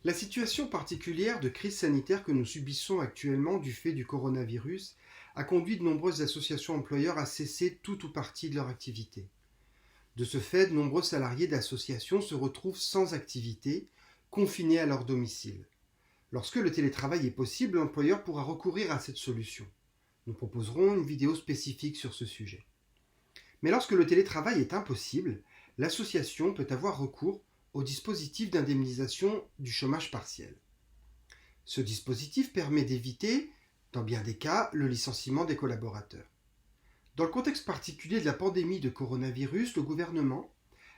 La situation particulière de crise sanitaire que nous subissons actuellement du fait du coronavirus a conduit de nombreuses associations employeurs à cesser tout ou partie de leur activité. De ce fait, de nombreux salariés d'associations se retrouvent sans activité, confinés à leur domicile. Lorsque le télétravail est possible, l'employeur pourra recourir à cette solution. Nous proposerons une vidéo spécifique sur ce sujet. Mais lorsque le télétravail est impossible, l'association peut avoir recours au dispositif d'indemnisation du chômage partiel. Ce dispositif permet d'éviter, dans bien des cas, le licenciement des collaborateurs. Dans le contexte particulier de la pandémie de coronavirus, le gouvernement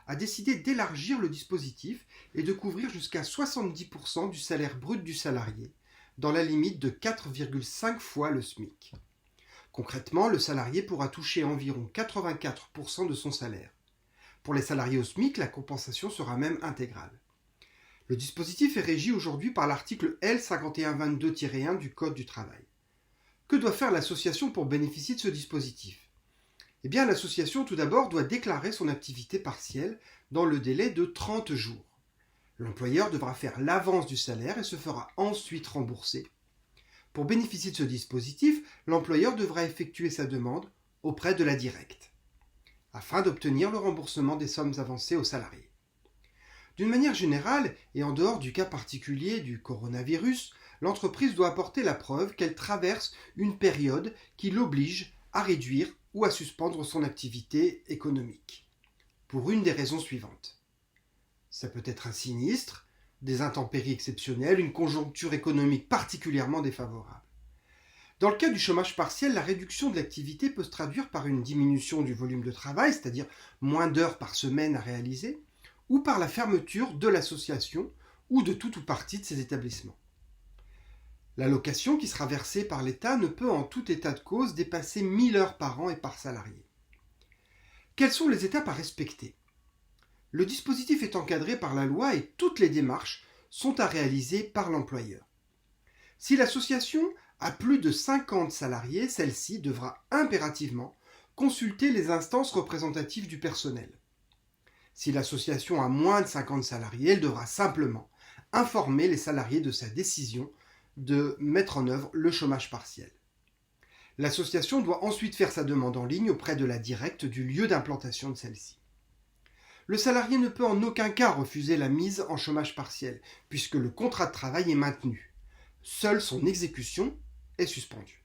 a décidé d'élargir le dispositif et de couvrir jusqu'à 70% du salaire brut du salarié, dans la limite de 4,5 fois le SMIC. Concrètement, le salarié pourra toucher environ 84% de son salaire. Pour les salariés au SMIC, la compensation sera même intégrale. Le dispositif est régi aujourd'hui par l'article L 5122-1 du Code du travail. Que doit faire l'association pour bénéficier de ce dispositif ? Eh bien, l'association, tout d'abord, doit déclarer son activité partielle dans le délai de 30 jours. L'employeur devra faire l'avance du salaire et se fera ensuite rembourser. Pour bénéficier de ce dispositif, l'employeur devra effectuer sa demande auprès de la directe, afin d'obtenir le remboursement des sommes avancées aux salariés. D'une manière générale, et en dehors du cas particulier du coronavirus, l'entreprise doit apporter la preuve qu'elle traverse une période qui l'oblige à réduire ou à suspendre son activité économique, pour une des raisons suivantes. Ça peut être un sinistre, des intempéries exceptionnelles, une conjoncture économique particulièrement défavorable. Dans le cas du chômage partiel, la réduction de l'activité peut se traduire par une diminution du volume de travail, c'est-à-dire moins d'heures par semaine à réaliser, ou par la fermeture de l'association ou de tout ou partie de ses établissements. L'allocation qui sera versée par l'État ne peut en tout état de cause dépasser 1000 heures par an et par salarié. Quelles sont les étapes à respecter ? Le dispositif est encadré par la loi et toutes les démarches sont à réaliser par l'employeur. Si l'association a plus de 50 salariés, celle-ci devra impérativement consulter les instances représentatives du personnel. Si l'association a moins de 50 salariés, elle devra simplement informer les salariés de sa décision de mettre en œuvre le chômage partiel. L'association doit ensuite faire sa demande en ligne auprès de la directe du lieu d'implantation de celle-ci. Le salarié ne peut en aucun cas refuser la mise en chômage partiel, puisque le contrat de travail est maintenu. Seule son exécution est suspendue.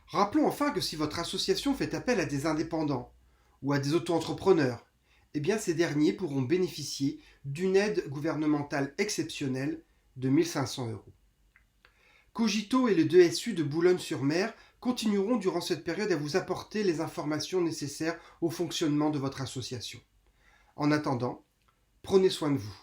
Rappelons enfin que si votre association fait appel à des indépendants ou à des auto-entrepreneurs, eh bien ces derniers pourront bénéficier d'une aide gouvernementale exceptionnelle de 1 500 €. Cogito et le DSU de Boulogne-sur-Mer continueront durant cette période à vous apporter les informations nécessaires au fonctionnement de votre association. En attendant, prenez soin de vous.